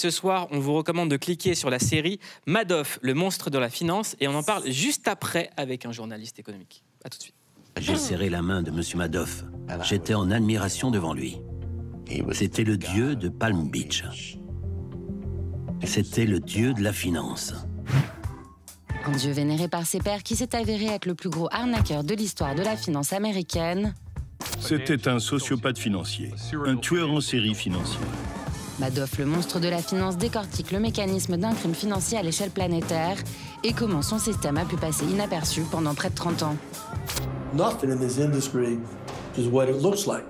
ce soir, on vous recommande de cliquer sur la série Madoff, le monstre de la finance, et on en parle juste après avec un journaliste économique. À tout de suite. J'ai serré la main de Monsieur Madoff. J'étais en admiration devant lui. C'était le dieu de Palm Beach. C'était le dieu de la finance. Un dieu vénéré par ses pairs qui s'est avéré être le plus gros arnaqueur de l'histoire de la finance américaine. C'était un sociopathe financier, un tueur en série financier. Madoff, le monstre de la finance, décortique le mécanisme d'un crime financier à l'échelle planétaire et comment son système a pu passer inaperçu pendant près de 30 ans. Nothing in this industry is what it looks like.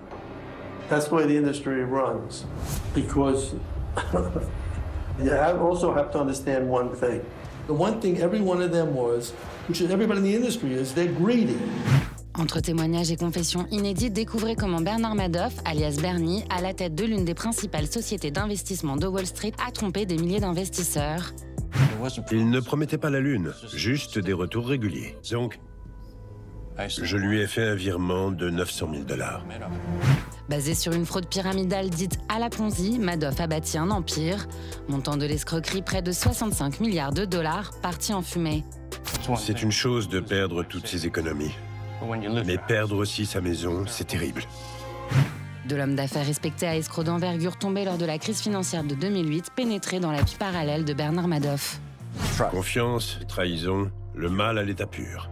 That's the way the industry runs. Because you also have to understand one thing. The one thing every one of them was, which everybody in the industry is, they're greedy. Entre témoignages et confessions inédites, découvrez comment Bernard Madoff, alias Bernie, à la tête de l'une des principales sociétés d'investissement de Wall Street, a trompé des milliers d'investisseurs. Il ne promettait pas la lune, juste des retours réguliers. Donc, je lui ai fait un virement de 900 000 $. Basé sur une fraude pyramidale dite à la Ponzi, Madoff a bâti un empire. Montant de l'escroquerie, près de 65 milliards de dollars partis en fumée. C'est une chose de perdre toutes ses économies. Mais perdre aussi sa maison, c'est terrible. De l'homme d'affaires respecté à escroc d'envergure tombé lors de la crise financière de 2008, pénétré dans la vie parallèle de Bernard Madoff. Confiance, trahison, le mal à l'état pur.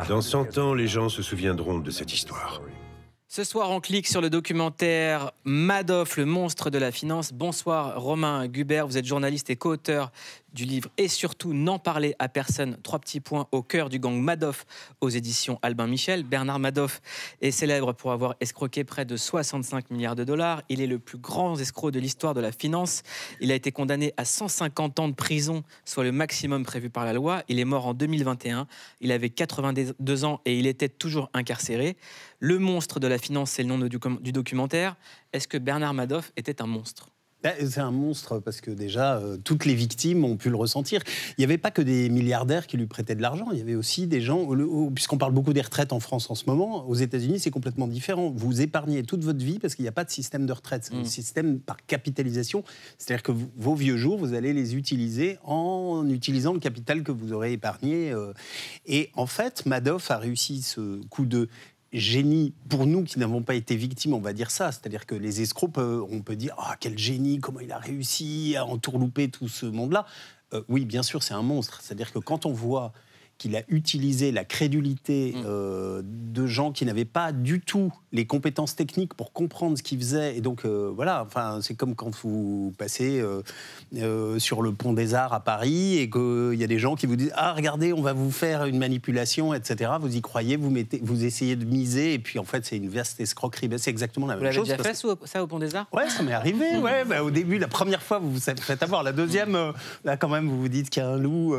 Dans 100 ans, les gens se souviendront de cette histoire. Ce soir, on clique sur le documentaire Madoff, le monstre de la finance. Bonsoir Romain Gubert, vous êtes journaliste et co-auteur du livre et surtout N'en parler à personne, 3 petits points au cœur du gang Madoff aux éditions Albin Michel. Bernard Madoff est célèbre pour avoir escroqué près de 65 milliards de dollars. Il est le plus grand escroc de l'histoire de la finance. Il a été condamné à 150 ans de prison, soit le maximum prévu par la loi. Il est mort en 2021. Il avait 82 ans et il était toujours incarcéré. Le monstre de la finance, c'est le nom du documentaire. Est-ce que Bernard Madoff était un monstre ? C'est un monstre parce que déjà, toutes les victimes ont pu le ressentir. Il n'y avait pas que des milliardaires qui lui prêtaient de l'argent, il y avait aussi des gens, puisqu'on parle beaucoup des retraites en France en ce moment, aux États-Unis c'est complètement différent. Vous épargnez toute votre vie parce qu'il n'y a pas de système de retraite, c'est un système par capitalisation. C'est-à-dire que vos vieux jours, vous allez les utiliser en utilisant le capital que vous aurez épargné. Et en fait, Madoff a réussi ce coup de génie, pour nous qui n'avons pas été victimes, on va dire ça. C'est-à-dire que les escrocs, on peut dire « Ah, quel génie, comment il a réussi à entourlouper tout ce monde-là ». Oui, bien sûr, c'est un monstre. C'est-à-dire que quand on voit qu'il a utilisé la crédulité de gens qui n'avaient pas du tout les compétences techniques pour comprendre ce qu'il faisait. Et donc, voilà, enfin, c'est comme quand vous passez sur le pont des Arts à Paris et qu'il y a des gens qui vous disent « Ah, regardez, on va vous faire une manipulation, etc. » Vous y croyez, vous essayez de miser, et puis en fait, c'est une vaste escroquerie. C'est exactement la même chose. Vous l'avez déjà fait, ça, au pont des Arts ? Ouais, ça m'est arrivé. Ouais, au début, la première fois, vous vous faites avoir. La deuxième, là, quand même, vous vous dites qu'il y a un loup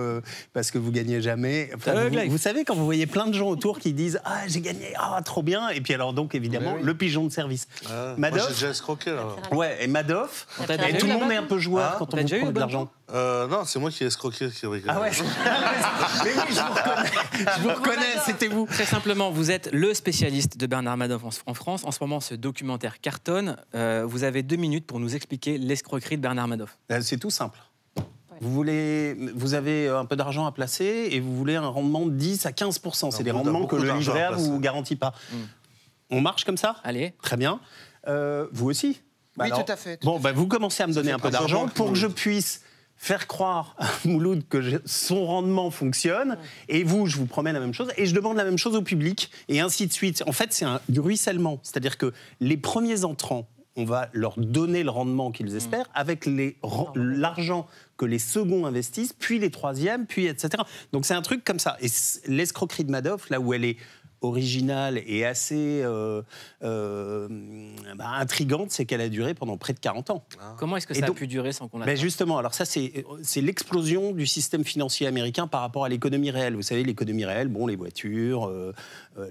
parce que vous gagnez jamais. Enfin, vous savez, quand vous voyez plein de gens autour qui disent « Ah, j'ai gagné, ah, trop bien », et puis alors donc, évidemment, le pigeon de service. Madoff, moi, j'ai déjà escroqué, là. Ouais, et Madoff, et tout le monde est un peu joueur quand on vous prend de l'argent. Non, c'est moi qui ai escroqué. Ah ouais. Mais oui, je vous reconnais, c'était vous. Très simplement, vous êtes le spécialiste de Bernard Madoff en France. En ce moment, ce documentaire cartonne. Vous avez 2 minutes pour nous expliquer l'escroquerie de Bernard Madoff. C'est tout simple. Vous avez un peu d'argent à placer et vous voulez un rendement de 10 à 15%. C'est des rendements que le livret A ne vous garantit pas. On marche comme ça ? Allez. Très bien. Vous aussi ? Oui, alors, tout à fait. Vous commencez à me donner un peu d'argent pour que je puisse faire croire à Mouloud que son rendement fonctionne, et vous, je vous promets la même chose, et je demande la même chose au public, et ainsi de suite. En fait, c'est du ruissellement. C'est-à-dire que les premiers entrants, on va leur donner le rendement qu'ils espèrent, avec l'argent que les seconds investissent, puis les troisièmes, puis etc. Donc c'est un truc comme ça. Et l'escroquerie de Madoff, là où elle est originale et assez intrigante, c'est qu'elle a duré pendant près de 40 ans. Comment est-ce que ça a pu durer sans qu'on la justement, alors ça, c'est l'explosion du système financier américain par rapport à l'économie réelle. Vous savez, l'économie réelle, bon, les voitures,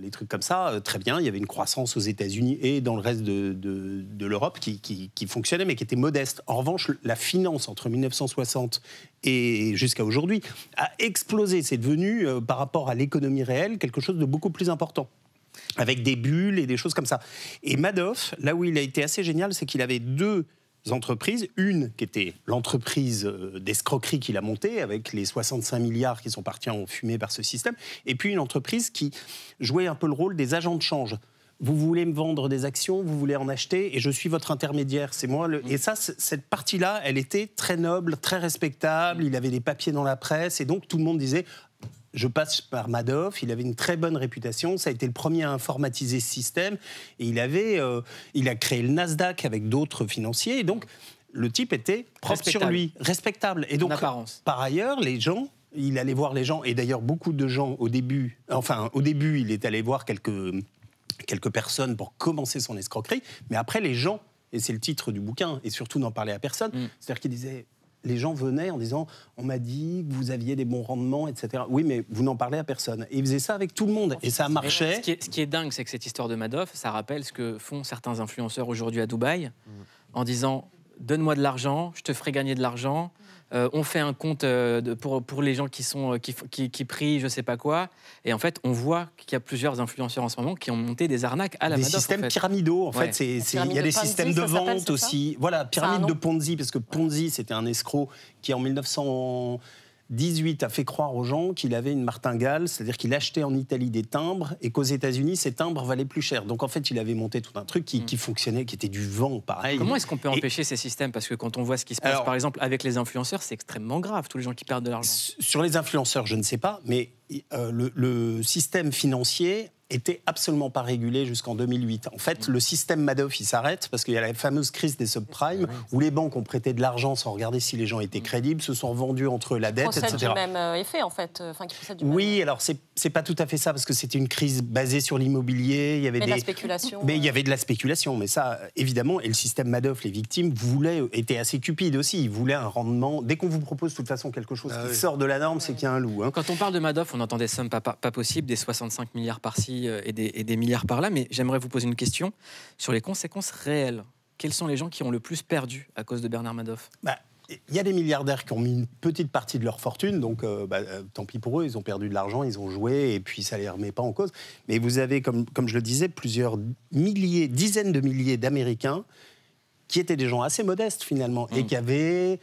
les trucs comme ça, très bien. Il y avait une croissance aux États-Unis et dans le reste de l'Europe qui fonctionnait, mais qui était modeste. En revanche, la finance, entre 1960 et jusqu'à aujourd'hui, a explosé. C'est devenu, par rapport à l'économie réelle, quelque chose de beaucoup plus important, avec des bulles et des choses comme ça. Et Madoff, là où il a été assez génial, c'est qu'il avait 2 entreprises. Une qui était l'entreprise d'escroquerie qu'il a montée, avec les 65 milliards qui sont partis en fumée par ce système. Et puis une entreprise qui jouait un peu le rôle des agents de change. Vous voulez me vendre des actions, vous voulez en acheter, et je suis votre intermédiaire. C'est moi. Et ça, cette partie-là, elle était très noble, très respectable. Il avait des papiers dans la presse, et donc tout le monde disait... Je passe par Madoff, il avait une très bonne réputation, ça a été le premier à informatiser ce système, et il a créé le Nasdaq avec d'autres financiers, et donc le type était propre sur lui, respectable. Et donc, par ailleurs, les gens, il allait voir les gens, et d'ailleurs beaucoup de gens au début, il est allé voir quelques personnes pour commencer son escroquerie, mais après les gens, et c'est le titre du bouquin, et surtout n'en parler à personne, c'est-à-dire qu'il disait... Les gens venaient en disant « on m'a dit que vous aviez des bons rendements, etc. » Oui, mais vous n'en parlez à personne. Et ils faisaient ça avec tout le monde, et ça marchait. Ce qui est dingue, c'est que cette histoire de Madoff, ça rappelle ce que font certains influenceurs aujourd'hui à Dubaï, en disant « donne-moi de l'argent, je te ferai gagner de l'argent ». On fait un compte pour les gens qui prient, je sais pas quoi. Et en fait, on voit qu'il y a plusieurs influenceurs en ce moment qui ont monté des arnaques à la Madoff. Des systèmes pyramidaux, en fait. Il y a des systèmes de vente aussi. Voilà, pyramide de Ponzi, parce que Ponzi, c'était un escroc qui, en 1918, a fait croire aux gens qu'il avait une martingale, c'est-à-dire qu'il achetait en Italie des timbres et qu'aux États-Unis, ces timbres valaient plus cher. Donc en fait, il avait monté tout un truc qui fonctionnait, qui était du vent, pareil. Comment est-ce qu'on peut empêcher ces systèmes? Parce que quand on voit ce qui se passe, par exemple, avec les influenceurs, c'est extrêmement grave, tous les gens qui perdent de l'argent. Sur les influenceurs, je ne sais pas, mais le système financier était absolument pas régulé jusqu'en 2008. En fait, le système Madoff, il s'arrête parce qu'il y a la fameuse crise des subprimes où les banques ont prêté de l'argent sans regarder si les gens étaient crédibles, se sont vendus entre eux la dette, etc. Qui possède du même effet, en fait. Qui possède du même... alors c'est pas tout à fait ça parce que c'était une crise basée sur l'immobilier. Il y avait de la spéculation. Mais il y avait de la spéculation. Mais ça, évidemment, et le système Madoff, les victimes étaient assez cupides aussi. Ils voulaient un rendement. Dès qu'on vous propose de toute façon quelque chose qui sort de la norme, c'est qu'il y a un loup. Quand on parle de Madoff, on entend des sommes pas possibles, des 65 milliards par-ci et des milliards par-là, mais j'aimerais vous poser une question sur les conséquences réelles. Quels sont les gens qui ont le plus perdu à cause de Bernard Madoff? Il y a des milliardaires qui ont mis une petite partie de leur fortune, donc tant pis pour eux, ils ont perdu de l'argent, ils ont joué, et puis ça ne les remet pas en cause. Mais vous avez, comme je le disais, plusieurs dizaines de milliers d'Américains qui étaient des gens assez modestes finalement, et qui avaient...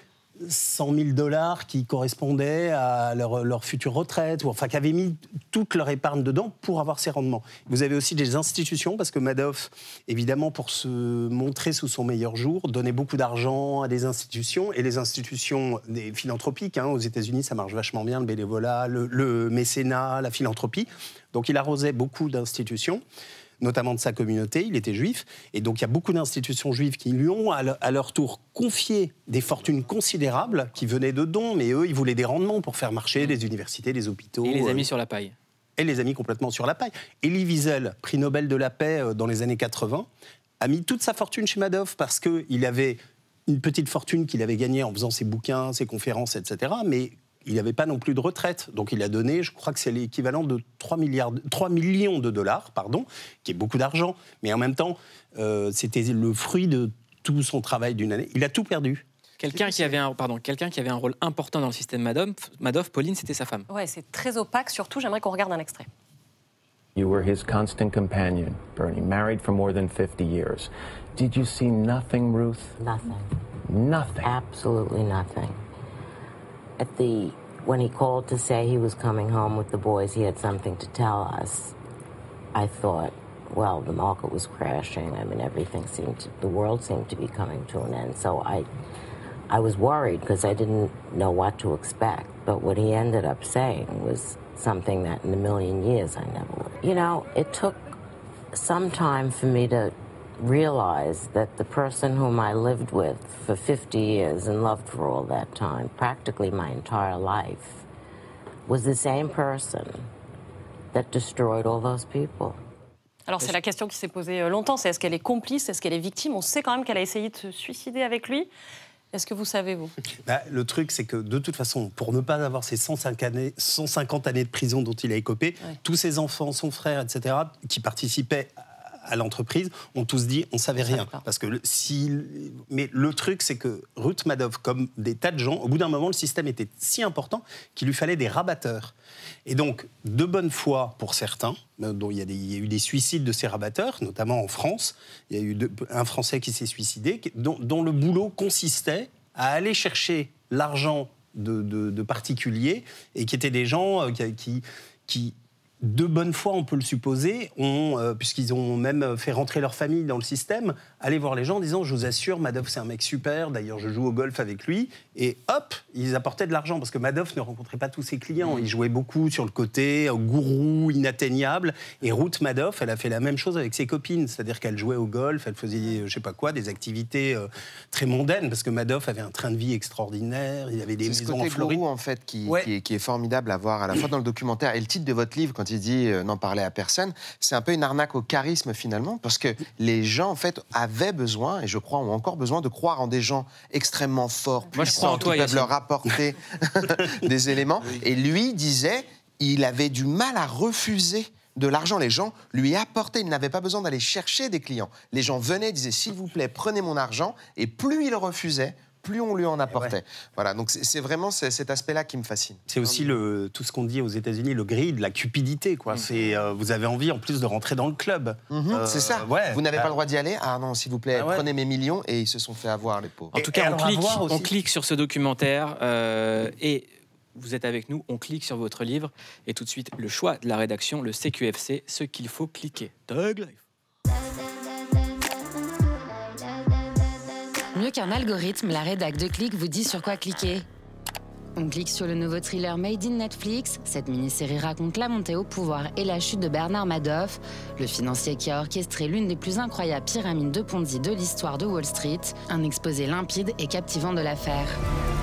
$100 000 qui correspondaient à leur future retraite, qui avaient mis toute leur épargne dedans pour avoir ces rendements. Vous avez aussi des institutions, parce que Madoff, évidemment, pour se montrer sous son meilleur jour, donnait beaucoup d'argent à des institutions, et les institutions des philanthropiques, aux États-Unis, ça marche vachement bien, le bénévolat, le mécénat, la philanthropie. Donc il arrosait beaucoup d'institutions, notamment de sa communauté, il était juif, et donc il y a beaucoup d'institutions juives qui lui ont à leur tour confié des fortunes considérables qui venaient de dons, mais eux, ils voulaient des rendements pour faire marcher des universités, des hôpitaux. Et les a mis sur la paille. Et les a mis complètement sur la paille. Elie Wiesel, prix Nobel de la paix dans les années 80, a mis toute sa fortune chez Madoff parce qu'il avait une petite fortune qu'il avait gagnée en faisant ses bouquins, ses conférences, etc., mais il n'avait pas non plus de retraite. Donc il a donné, je crois que c'est l'équivalent de 3 millions de dollars, qui est beaucoup d'argent. Mais en même temps, c'était le fruit de tout son travail d'une année. Il a tout perdu. Quelqu'un qui avait un rôle important dans le système Madoff, Pauline, c'était sa femme. Ouais, c'est très opaque. Surtout, j'aimerais qu'on regarde un extrait. You were his constant companion, Bernie, married for more than 50 years. Did you see nothing, Ruth? Nothing. Nothing? Absolutely nothing. When he called to say he was coming home with the boys, he had something to tell us. I thought, well, the market was crashing. I mean, the world seemed to be coming to an end. So I was worried because I didn't know what to expect. But what he ended up saying was something that in a million years I never would. You know, it took some time for me to realize that the person whom I lived with for 50 years and loved for all that time, practically my entire life, was the same person that destroyed all those people. Alors c'est la question qui s'est posée longtemps, c'est est-ce qu'elle est complice, est-ce qu'elle est victime? On sait quand même qu'elle a essayé de se suicider avec lui. Est-ce que vous savez, vous? Le truc, c'est que de toute façon, pour ne pas avoir ces 150 années de prison dont il a écopé, tous ses enfants, son frère, etc., qui participaient à l'entreprise ont tous dit on savait rien. Parce que mais le truc, c'est que Ruth Madoff, comme des tas de gens, au bout d'un moment, le système était si important qu'il lui fallait des rabatteurs. Et donc, de bonne foi pour certains, dont il y a eu des suicides de ces rabatteurs, notamment en France. Il y a eu un Français qui s'est suicidé, dont le boulot consistait à aller chercher l'argent de particuliers, et qui étaient des gens qui de bonne foi, on peut le supposer, puisqu'ils ont même fait rentrer leur famille dans le système, aller voir les gens en disant « Je vous assure, Madoff, c'est un mec super, d'ailleurs, je joue au golf avec lui. » Et hop, ils apportaient de l'argent, parce que Madoff ne rencontrait pas tous ses clients. Il jouait beaucoup sur le côté, gourou, inatteignable. Et Ruth Madoff, elle a fait la même chose avec ses copines, c'est-à-dire qu'elle jouait au golf, elle faisait, je sais pas quoi, des activités très mondaines, parce que Madoff avait un train de vie extraordinaire, il avait des maisons en Floride. C'est ce côté gourou, en fait, qui est formidable à voir à la fois dans le documentaire et le titre de votre livre, quand il dit n'en parler à personne, c'est un peu une arnaque au charisme finalement, parce que les gens en fait avaient besoin, et je crois ont encore besoin, de croire en des gens extrêmement forts, puissants, qui peuvent leur apporter des éléments. Et lui disait, il avait du mal à refuser de l'argent. Les gens lui apportaient, il n'avait pas besoin d'aller chercher des clients. Les gens venaient, disaient s'il vous plaît, prenez mon argent, et plus il refusait, plus on lui en apportait. Voilà, donc c'est vraiment cet aspect-là qui me fascine. C'est aussi tout ce qu'on dit aux États-Unis, le greed, la cupidité, quoi. Vous avez envie, en plus, de rentrer dans le club. C'est ça. Vous n'avez pas le droit d'y aller. Ah non, s'il vous plaît, prenez mes millions. Et ils se sont fait avoir, les pauvres. En tout cas, on clique sur ce documentaire et vous êtes avec nous. On clique sur votre livre et tout de suite, le choix de la rédaction, le CQFC, ce qu'il faut cliquer. Thug Life. Mieux qu'un algorithme, la rédac de Click vous dit sur quoi cliquer. On clique sur le nouveau thriller Made in Netflix. Cette mini-série raconte la montée au pouvoir et la chute de Bernard Madoff, le financier qui a orchestré l'une des plus incroyables pyramides de Ponzi de l'histoire de Wall Street. Un exposé limpide et captivant de l'affaire.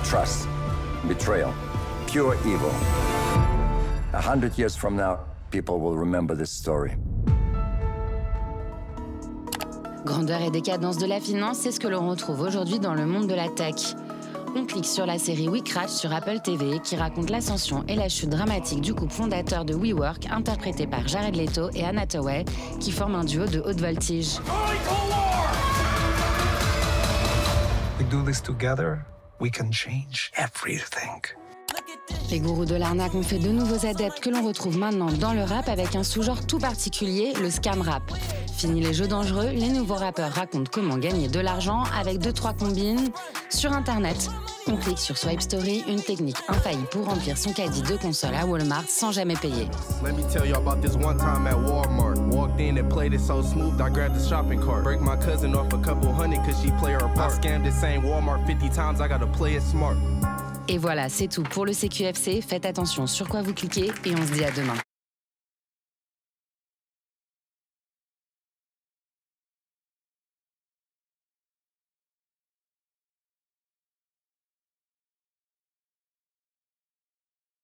Trust, betrayal, pure evil. 100 years from now, people will remember this story. Grandeur et décadence de la finance, c'est ce que l'on retrouve aujourd'hui dans le monde de la tech. On clique sur la série We Crash sur Apple TV, qui raconte l'ascension et la chute dramatique du couple fondateur de WeWork, interprété par Jared Leto et Anna Hathaway, qui forment un duo de haute voltige. We do this together, we can change everything. Les gourous de l'arnaque ont fait de nouveaux adeptes que l'on retrouve maintenant dans le rap avec un sous-genre tout particulier, le scam rap. Fini les jeux dangereux, les nouveaux rappeurs racontent comment gagner de l'argent avec 2-3 combines sur Internet. On clique sur Swipe Story, une technique infaillible pour remplir son caddie de console à Walmart sans jamais payer. Let me tell you about this one time at Walmart. Walked in and played it so smooth, I grabbed the shopping cart. Break my cousin off a couple hundred cause she play her part. I scammed the same Walmart 50 times, I gotta play it smart. Et voilà, c'est tout pour le CQFC. Faites attention sur quoi vous cliquez et on se dit à demain.